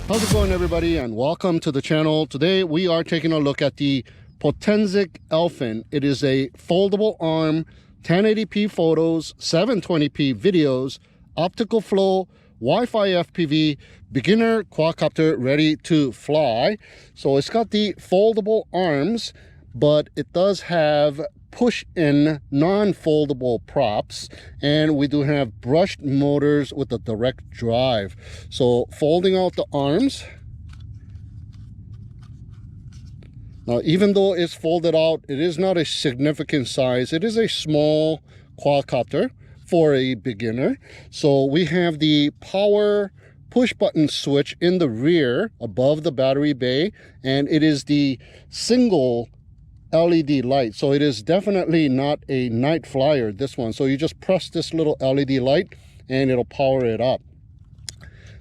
How's it going, everybody, and welcome to the channel. Today we are taking a look at the Potensic Elfin. It is a foldable arm, 1080p photos, 720p videos, optical flow, Wi-Fi FPV, beginner quadcopter ready to fly. So it's got the foldable arms, but it does have push-in non-foldable props, and we do have brushed motors with a direct drive. So folding out the arms, now even though it's folded out, it is not a significant size. It is a small quadcopter for a beginner. So we have the power push button switch in the rear above the battery bay, and it is the single LED light. So it is definitely not a night flyer, this one. So you just press this little LED light and it'll power it up.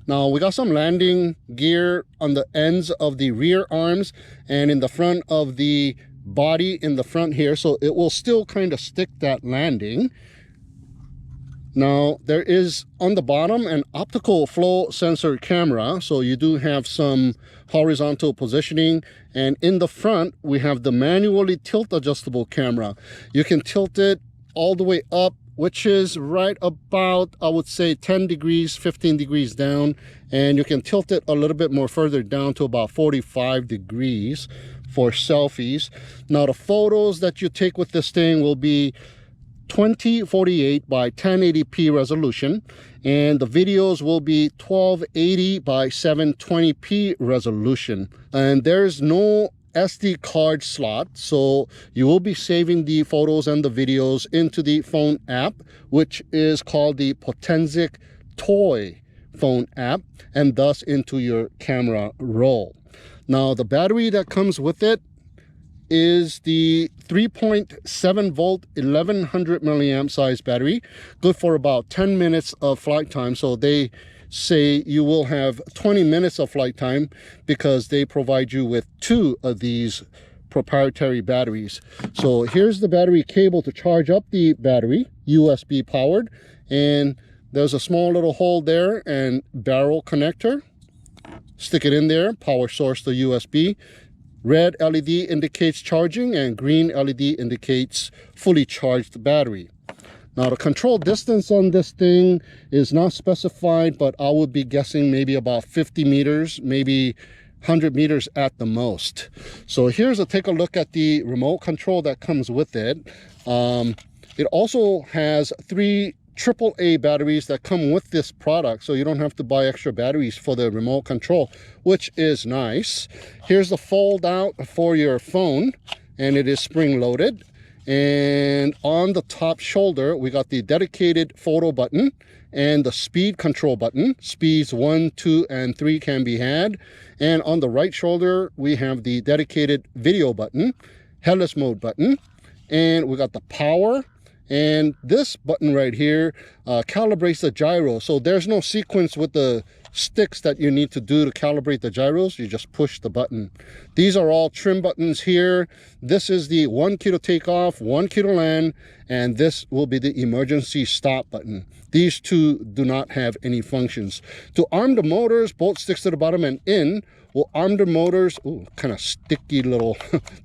Now we got some landing gear on the ends of the rear arms and in the front of the body in the front here, so it will still kind of stick that landing. Now there is on the bottom an optical flow sensor camera, so you do have some horizontal positioning, and in the front we have the manually tilt adjustable camera. You can tilt it all the way up, which is right about, I would say, 10 degrees, 15 degrees down, and you can tilt it a little bit more further down to about 45 degrees for selfies. Now the photos that you take with this thing will be 2048 by 1080p resolution, and the videos will be 1280 by 720p resolution. And there's no SD card slot, so you will be saving the photos and the videos into the phone app, which is called the Potensic Toy phone app, and thus into your camera roll. Now the battery that comes with it is the 3.7 volt 1100 milliamp size battery, good for about 10 minutes of flight time. So they say you will have 20 minutes of flight time because they provide you with 2 of these proprietary batteries. So here's the battery cable to charge up the battery, USB powered, and there's a small little hole there and barrel connector. Stick it in there, power source to USB. Red LED indicates charging and green LED indicates fully charged battery. Now the control distance on this thing is not specified, but I would be guessing maybe about 50 meters, maybe 100 meters at the most. So here's take a look at the remote control that comes with it. It also has 3 AAA batteries that come with this product, so you don't have to buy extra batteries for the remote control, which is nice. Here's the fold out for your phone, and it is spring loaded. And on the top shoulder we got the dedicated photo button and the speed control button. Speeds 1, 2, and 3 can be had. And on the right shoulder we have the dedicated video button, headless mode button, and we got the power. And this button right here calibrates the gyro. So there's no sequence with the sticks that you need to do to calibrate the gyros. You just push the button. These are all trim buttons here. This is the 1 key to take off, 1 key to land, and this will be the emergency stop button. These 2 do not have any functions. To arm the motors, both sticks to the bottom and in will arm the motors. Ooh, kind of sticky little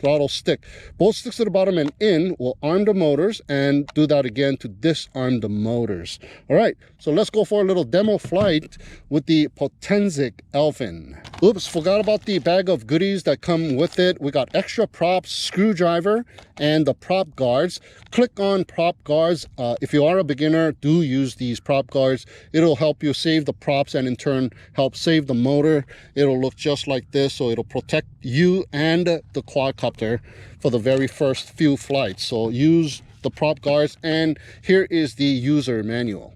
throttle stick. Both sticks to the bottom and in will arm the motors, and do that again to disarm the motors. All right, so let's go for a little demo flight with the Potensic Elfin. Oops, forgot about the bag of goodies that come with it. We got extra props, screwdriver, and the prop guards. Click on prop guards. If you are a beginner, do use these prop guards. It'll help you save the props and in turn help save the motor. It'll look just like this, so it'll protect you and the quadcopter for the very first few flights. So use the prop guards, and here is the user manual.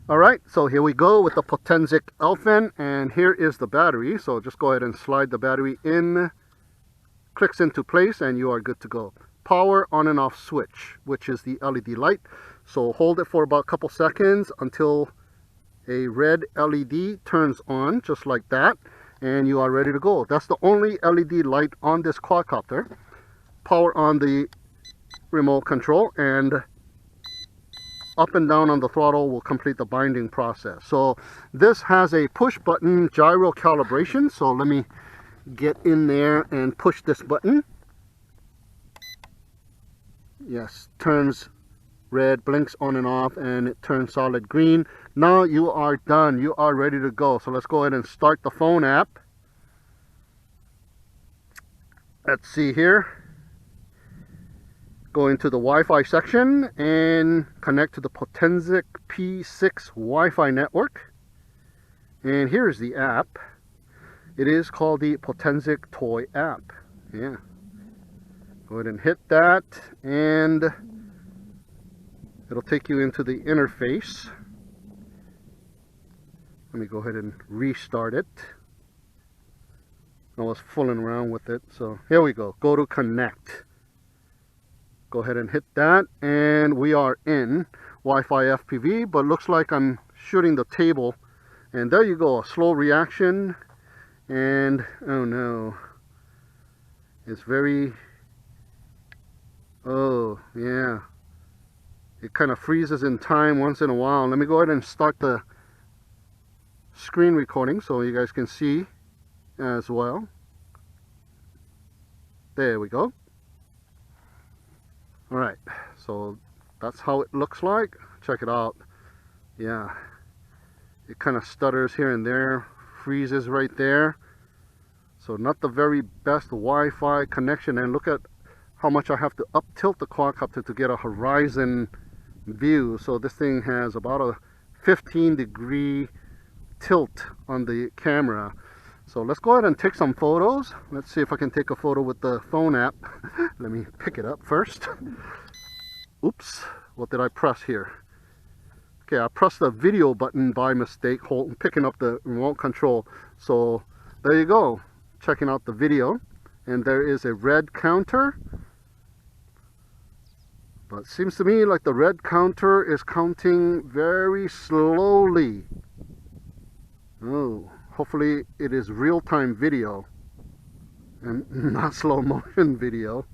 All right, so here we go with the Potensic Elfin, and here is the battery. So just go ahead and slide the battery in, clicks into place, and you are good to go. Power on and off switch, which is the LED light. So hold it for about a couple seconds until a red LED turns on, just like that, and you are ready to go. That's the only LED light on this quadcopter. Power on the remote control, and up and down on the throttle will complete the binding process. So this has a push button gyro calibration. So let me get in there and push this button. Yes, turns red, blinks on and off, and it turns solid green. Now you are done. You are ready to go. So let's go ahead and start the phone app. Let's see here. Go into the Wi-Fi section and connect to the Potensic P6 Wi-Fi network. And here's the app. It is called the Potensic Toy app. Yeah. Go ahead and hit that and it'll take you into the interface. Let me go ahead and restart it. I was fooling around with it. So here we go. Go to connect. Go ahead and hit that and we are in Wi-Fi FPV, but looks like I'm shooting the table. And there you go, a slow reaction. And oh no, it's very, oh yeah, it kind of freezes in time once in a while. Let me go ahead and start the screen recording so you guys can see as well. There we go. All right, so that's how it looks like. Check it out. Yeah, it kind of stutters here and there, freezes right there. So not the very best Wi-Fi connection. And look at how much I have to up tilt the quadcopter to get a horizon view. So this thing has about a 15-degree tilt on the camera. So let's go ahead and take some photos. Let's see if I can take a photo with the phone app. Let me pick it up first. Oops, what did I press here? Okay, I pressed the video button by mistake, picking up the remote control. So there you go, checking out the video. And there is a red counter. But it seems to me like the red counter is counting very slowly. Oh, hopefully it is real-time video and not slow motion video.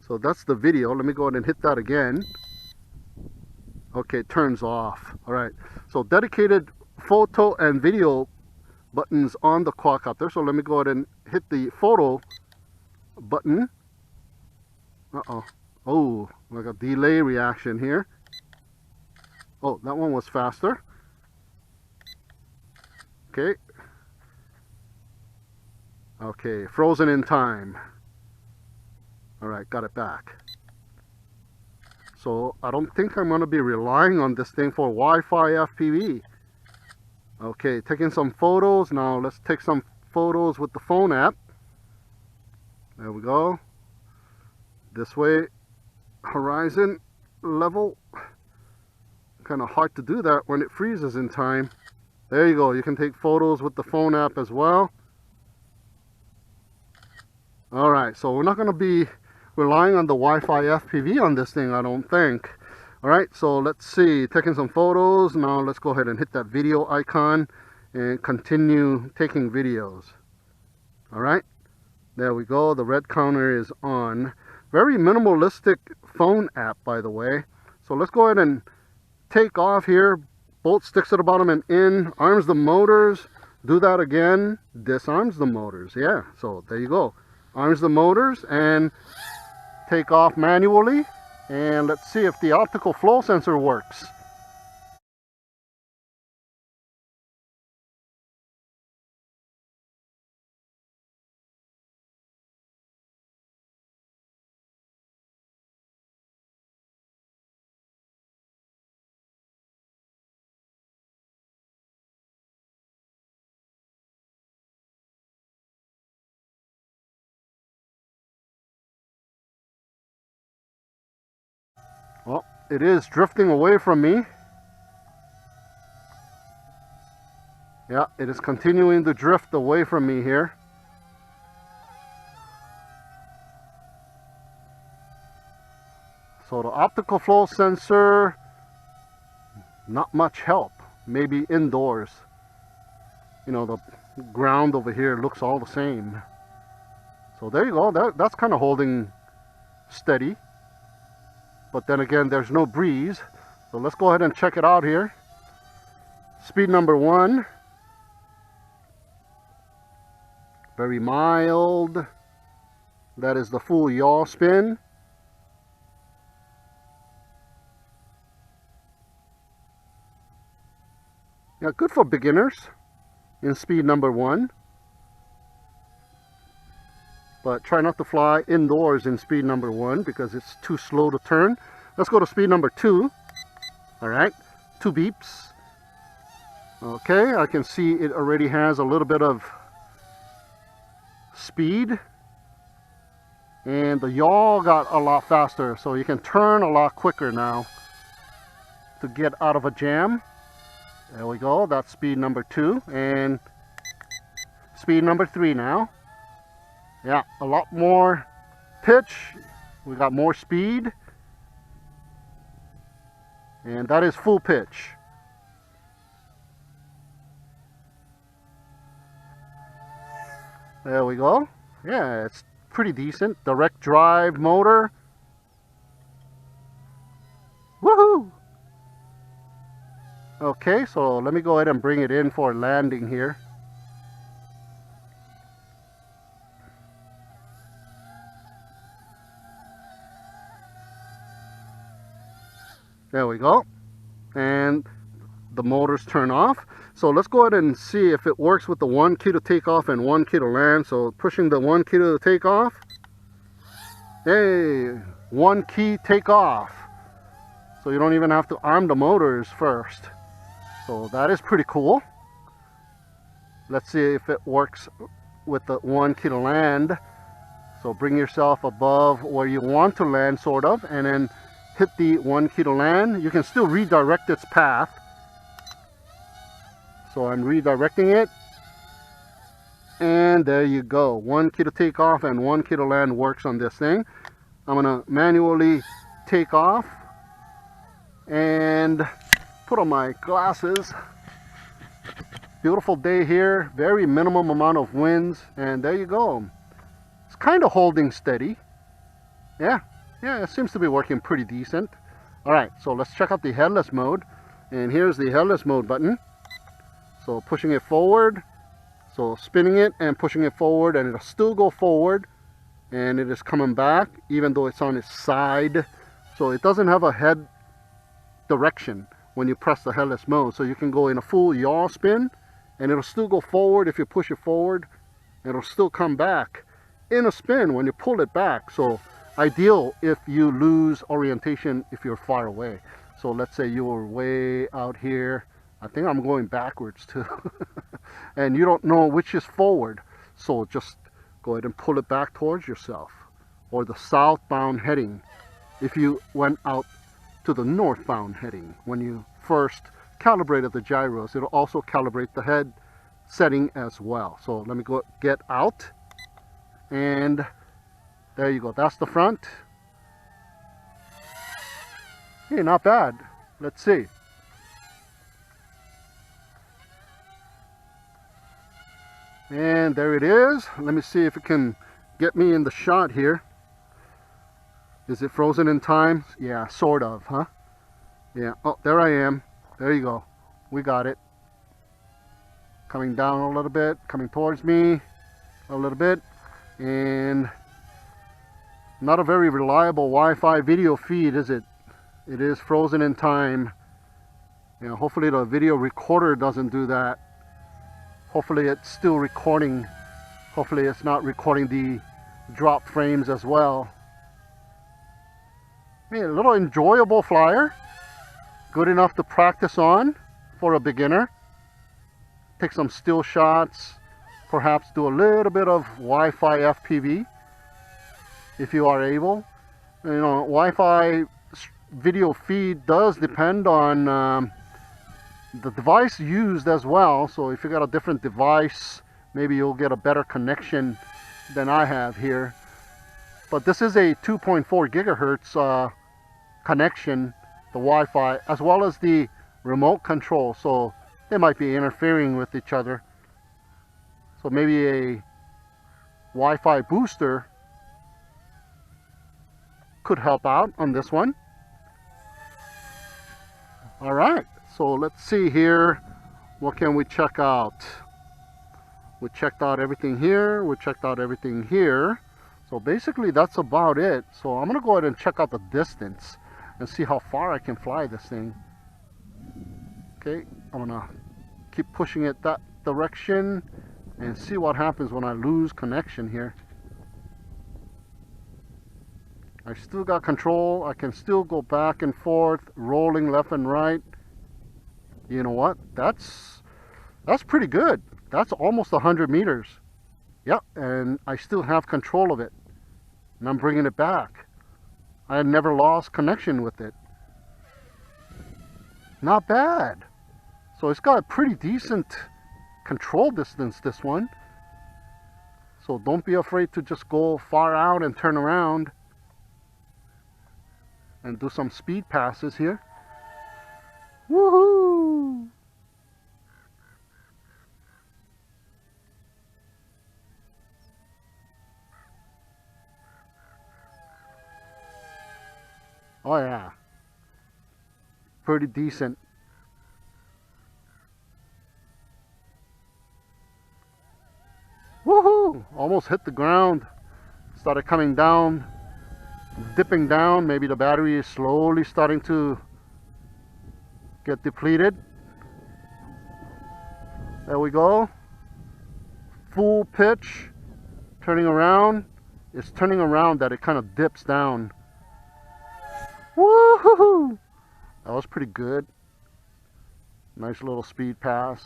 So that's the video. Let me go ahead and hit that again. Okay, it turns off. All right, so dedicated photo and video buttons on the quadcopter. So let me go ahead and hit the photo button. Oh, like a delay reaction here. Oh, that one was faster. Okay. Okay, frozen in time. All right, got it back. So I don't think I'm going to be relying on this thing for Wi-Fi FPV. Okay, taking some photos. Now let's take some photos with the phone app. There we go. This way, horizon level. Kind of hard to do that when it freezes in time. There you go. You can take photos with the phone app as well. All right, so we're not going to be relying on the Wi-Fi FPV on this thing, I don't think. All right, so let's see, taking some photos. Now let's go ahead and hit that video icon and continue taking videos. All right, there we go. The red counter is on. Very minimalistic phone app, by the way. So let's go ahead and take off here. Bolt sticks to the bottom and in, arms the motors. Do that again, disarms the motors. Yeah, so there you go. Arms the motors and take off manually. And let's see if the optical flow sensor works. Well, it is drifting away from me. Yeah, it is continuing to drift away from me here. So the optical flow sensor, not much help. Maybe indoors. You know, the ground over here looks all the same. So there you go. That's kind of holding steady. But then again, there's no breeze. So let's go ahead and check it out here. Speed number 1. Very mild. That is the full yaw spin. Yeah, good for beginners in speed number 1. But try not to fly indoors in speed number 1 because it's too slow to turn. Let's go to speed number 2. Alright, 2 beeps. Okay, I can see it already has a little bit of speed. And the yaw got a lot faster, so you can turn a lot quicker now to get out of a jam. There we go, that's speed number 2. And speed number 3 now. Yeah, a lot more pitch. We got more speed. And that is full pitch. There we go. Yeah, it's pretty decent. Direct drive motor. Woohoo! Okay, so let me go ahead and bring it in for landing here. There we go. And the motors turn off. So let's go ahead and see if it works with the 1 key to take off and 1 key to land. So pushing the 1 key to take off. Hey, 1 key take off. So you don't even have to arm the motors first. So that is pretty cool. Let's see if it works with the 1 key to land. So bring yourself above where you want to land, sort of, and then hit the 1 key to land. You can still redirect its path. So I'm redirecting it. And there you go. 1 key to take off and 1 key to land works on this thing. I'm going to manually take off and put on my glasses. Beautiful day here. Very minimum amount of winds. And there you go. It's kind of holding steady. Yeah, it seems to be working pretty decent. Alright, so let's check out the headless mode. And here's the headless mode button. So pushing it forward, so spinning it and pushing it forward, and it'll still go forward, and it is coming back even though it's on its side. So it doesn't have a head direction when you press the headless mode. So you can go in a full yaw spin and it'll still go forward if you push it forward. It'll still come back in a spin when you pull it back. So ideal if you lose orientation if you're far away. So let's say you were way out here. I think I'm going backwards too. And you don't know which is forward. So just go ahead and pull it back towards yourself. Or the southbound heading. If you went out to the northbound heading. When you first calibrated the gyros, it'll also calibrate the head setting as well. So let me go get out. And there you go. That's the front. Hey, not bad. Let's see. And there it is. Let me see if it can get me in the shot here. Is it frozen in time? Yeah, sort of, huh? Yeah. Oh, there I am. There you go. We got it. Coming down a little bit. Coming towards me a little bit. And not a very reliable Wi-Fi video feed, is it? It is frozen in time. You know, hopefully the video recorder doesn't do that. Hopefully it's still recording. Hopefully it's not recording the drop frames as well. Hey, a little enjoyable flyer. Good enough to practice on for a beginner. Take some still shots. Perhaps do a little bit of Wi-Fi FPV if you are able. You know, Wi-Fi video feed does depend on the device used as well. So if you got a different device, maybe you'll get a better connection than I have here. But this is a 2.4 gigahertz connection, the Wi-Fi, as well as the remote control. So they might be interfering with each other. So maybe a Wi-Fi booster could help out on this one. All right, so let's see here. What can we check out? We checked out everything here. We checked out everything here. So basically that's about it. So I'm gonna go ahead and check out the distance and see how far I can fly this thing. Okay, I'm gonna keep pushing it that direction and see what happens when I lose connection here. I still got control. I can still go back and forth, rolling left and right. You know what? That's pretty good. That's almost 100 meters. Yep, and I still have control of it. And I'm bringing it back. I had never lost connection with it. Not bad. So it's got a pretty decent control distance, this one. So don't be afraid to just go far out and turn around and do some speed passes here. Woohoo! Oh yeah, pretty decent. Woohoo! Almost hit the ground. Started coming down, dipping down. Maybe the battery is slowly starting to get depleted. There we go. Full pitch. Turning around. It's turning around that it kind of dips down. Woohoo! That was pretty good. Nice little speed pass.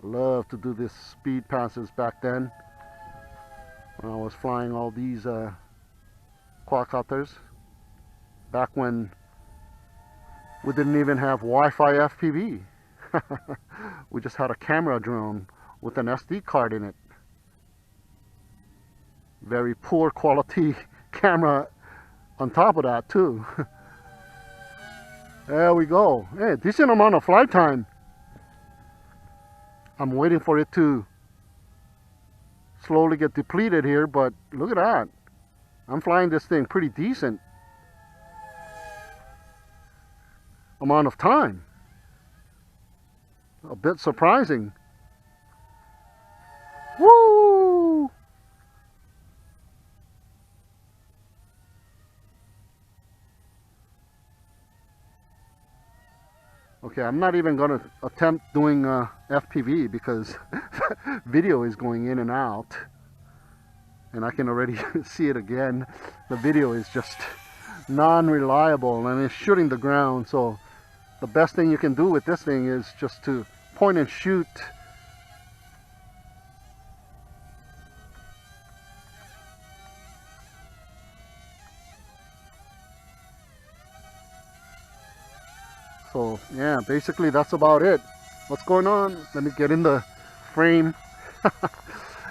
I love to do this speed passes back then when I was flying all these quadcopters. Back when we didn't even have Wi-Fi FPV. We just had a camera drone with an SD card in it. Very poor quality camera on top of that too. There we go. Hey, decent amount of flight time. I'm waiting for it to slowly get depleted here, but look at that. I'm flying this thing pretty decent amount of time. A bit surprising. Woo! Okay, I'm not even going to attempt doing FPV because video is going in and out. And I can already see it again. The video is just non-reliable and it's shooting the ground. So the best thing you can do with this thing is just to point and shoot. So yeah, basically that's about it. What's going on? Let me get in the frame.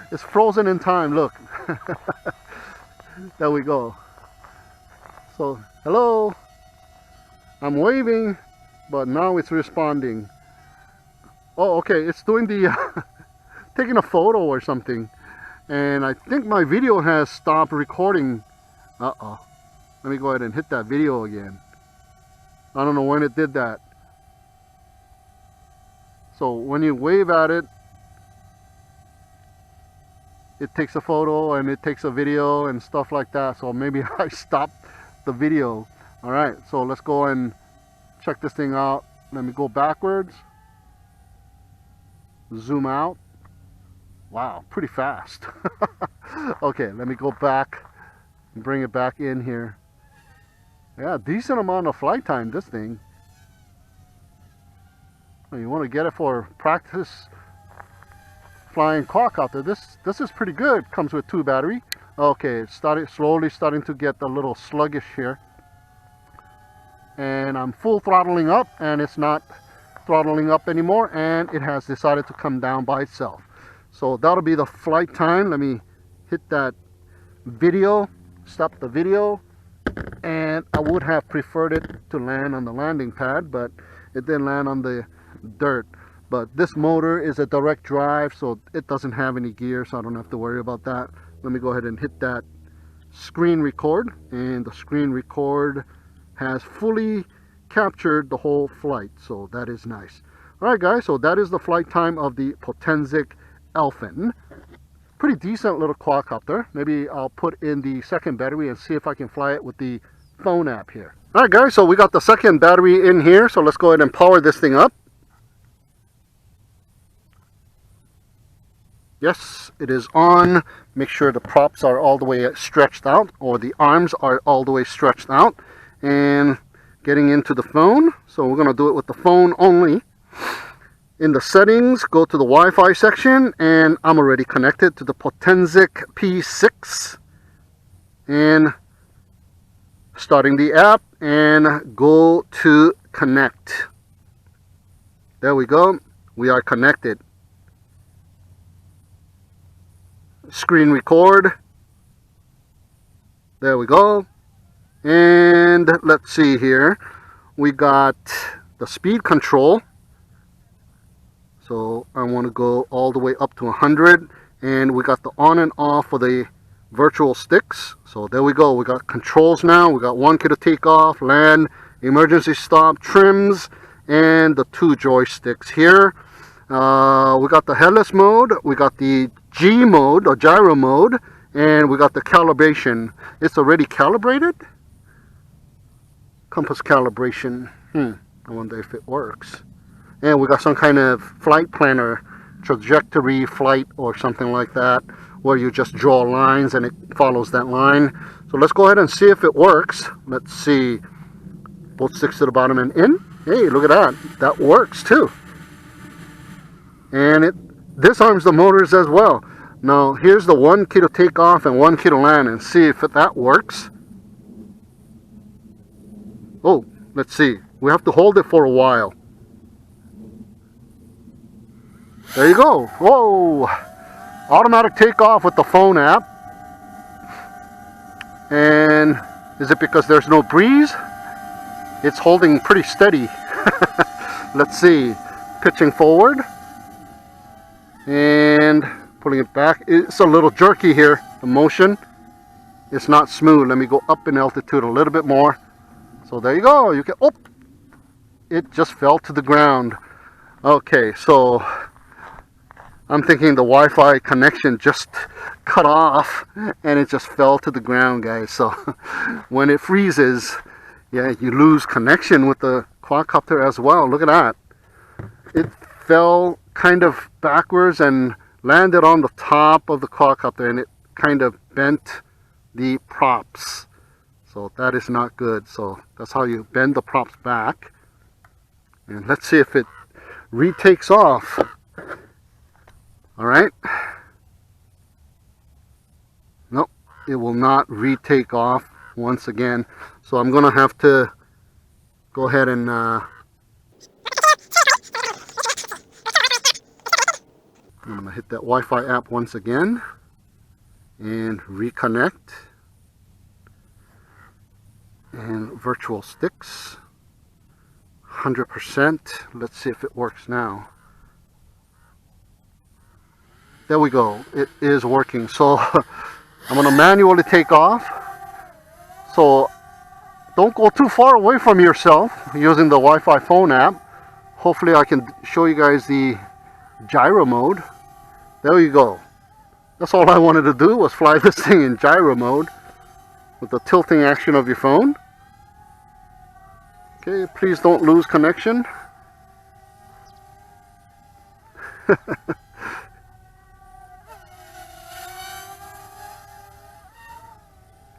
It's frozen in time, look. There we go. So hello, I'm waving, but now it's responding. Oh, okay, it's doing the taking a photo or something, and I think my video has stopped recording. Uh-oh, let me go ahead and hit that video again. I don't know when it did that. So when you wave at it, it takes a photo and it takes a video and stuff like that. So maybe I stopped the video. All right, so let's go and check this thing out. Let me go backwards. Zoom out. Wow, pretty fast. Okay, let me go back and bring it back in here. Yeah, decent amount of flight time, this thing. You want to get it for practice flying quadcopter. This is pretty good. Comes with 2 battery. Okay, it's slowly starting to get a little sluggish here. And I'm full throttling up and it's not throttling up anymore, and it has decided to come down by itself. So that'll be the flight time. Let me hit that video, stop the video. And I would have preferred it to land on the landing pad, but it didn't land on the dirt. But this motor is a direct drive, so it doesn't have any gear, so I don't have to worry about that. Let me go ahead and hit that screen record, and the screen record has fully captured the whole flight, so that is nice. All right, guys, so that is the flight time of the Potensic Elfin. Pretty decent little quadcopter. Maybe I'll put in the second battery and see if I can fly it with the phone app here. All right, guys, so we got the second battery in here, so let's go ahead and power this thing up. Yes, it is on. Make sure the props are all the way stretched out, or the arms are all the way stretched out. And getting into the phone, so we're going to do it with the phone only. In the settings, go to the Wi-Fi section, and I'm already connected to the Potensic P6. And starting the app, and go to connect. There we go. We are connected. Screen record. There we go. And let's see here. We got the speed control. So I want to go all the way up to 100. And we got the on and off for the virtual sticks. So there we go. We got controls now. We got 1 key to take off, land, emergency stop, trims, and the 2 joysticks here. We got the headless mode. We got the G mode or gyro mode, and we got the calibration. It's already calibrated. Compass calibration. I wonder if it works. And we got some kind of flight planner, trajectory flight or something like that, where you just draw lines and it follows that line. So let's go ahead and see if it works. Let's see. Both sticks to the bottom and in. Hey, look at that. That works too. And it disarms the motors as well. Now here's the 1 key to take off and 1 key to land, and see if that works. Oh, let's see. We have to hold it for a while. There you go. Whoa! Automatic takeoff with the phone app. And is it because there's no breeze? It's holding pretty steady. Let's see. Pitching forward. And pulling it back. It's a little jerky here, the motion. It's not smooth. Let me go up in altitude a little bit more. So there you go. You can, oh, it just fell to the ground. Okay, so I'm thinking the Wi-Fi connection just cut off and it just fell to the ground, guys. So when it freezes, yeah, you lose connection with the quadcopter as well. Look at that. It fell kind of backwards and landed on the top of the quadcopter, and it kind of bent the props. So that is not good. So that's how you bend the props back. And let's see if it retakes off. All right. Nope, it will not retake off once again. So I'm gonna have to go ahead and I'm going to hit that Wi-Fi app once again and reconnect. And virtual sticks, 100%. Let's see if it works now. There we go. It is working. So I'm going to manually take off. So don't go too far away from yourself using the Wi-Fi phone app. Hopefully I can show you guys the gyro mode. There you go. That's all I wanted to do, was fly this thing in gyro mode with the tilting action of your phone. Okay, please don't lose connection.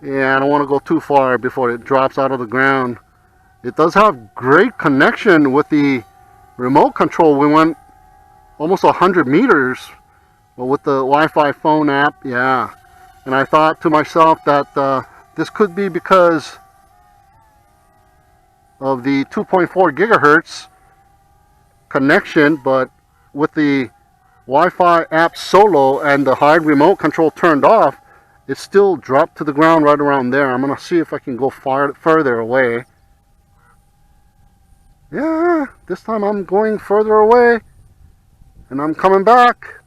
Yeah, I don't want to go too far before it drops out of the ground. It does have great connection with the remote control. We went almost 100 meters, but with the Wi-Fi phone app, yeah. And I thought to myself that this could be because of the 2.4 gigahertz connection, but with the Wi-Fi app solo and the hard remote control turned off, it still dropped to the ground right around there. I'm going to see if I can go further away. Yeah, this time I'm going further away. And I'm coming back.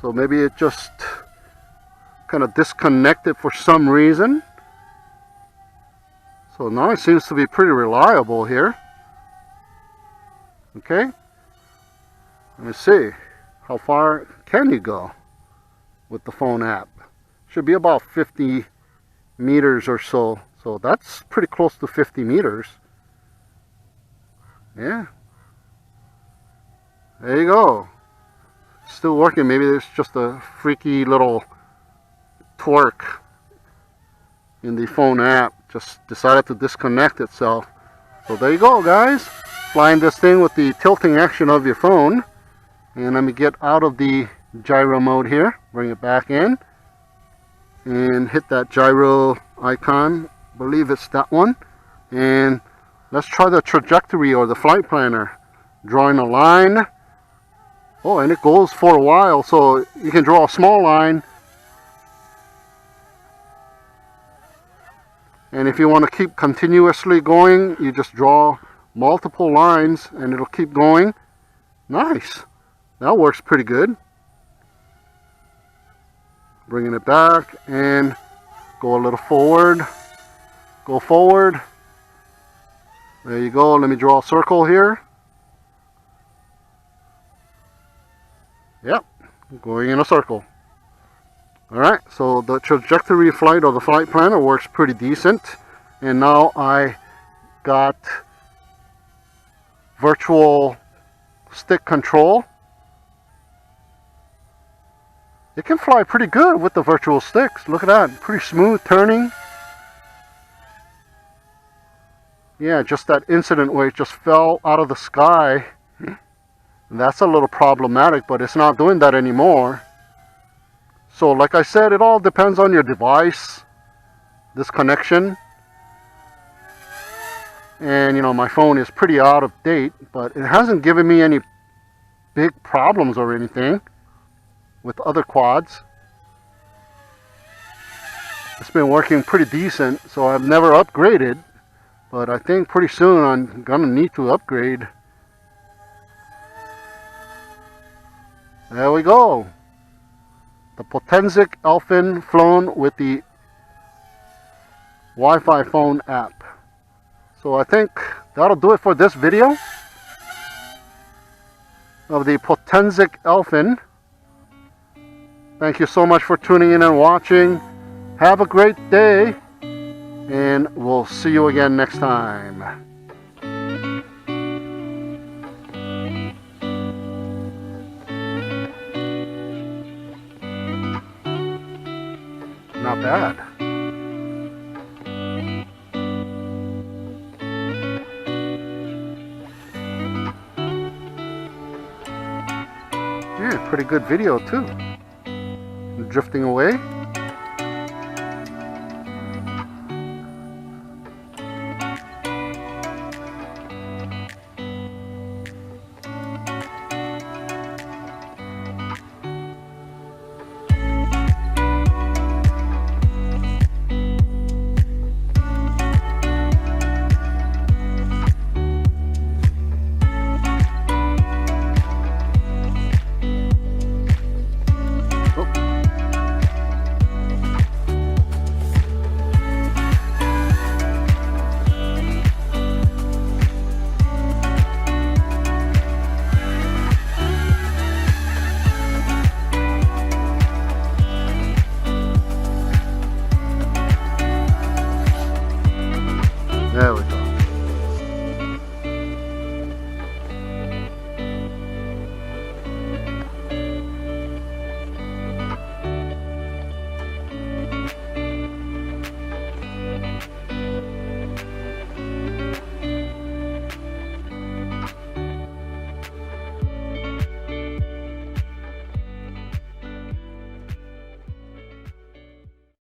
So maybe it just kind of disconnected for some reason. So now it seems to be pretty reliable here. Okay, let me see, how far can you go with the phone app? Should be about 50 meters or so. So that's pretty close to 50 meters. Yeah. There you go. Still working. Maybe there's just a freaky little twerk in the phone app. Just decided to disconnect itself. So there you go, guys. Flying this thing with the tilting action of your phone. And let me get out of the gyro mode here. Bring it back in. And hit that gyro icon. I believe it's that one. And let's try the trajectory or the flight planner. Drawing a line. Oh, and it goes for a while. So you can draw a small line. And if you want to keep continuously going, you just draw multiple lines and it'll keep going. Nice. That works pretty good. Bringing it back and go a little forward. Go forward. There you go. Let me draw a circle here. Yep, going in a circle. Alright, so the trajectory flight or the flight planner works pretty decent. And now I got virtual stick control. It can fly pretty good with the virtual sticks. Look at that, pretty smooth turning. Yeah, just that incident where it just fell out of the sky. That's a little problematic, but it's not doing that anymore. So like I said, it all depends on your device, this connection. And you know, my phone is pretty out of date, but it hasn't given me any big problems or anything with other quads. It's been working pretty decent, so I've never upgraded, but I think pretty soon I'm gonna need to upgrade. There we go. The Potensic Elfin flown with the Wi-Fi phone app. So I think that'll do it for this video of the Potensic Elfin. Thank you so much for tuning in and watching. Have a great day, and we'll see you again next time. Not bad. Yeah, pretty good video too. Drifting away.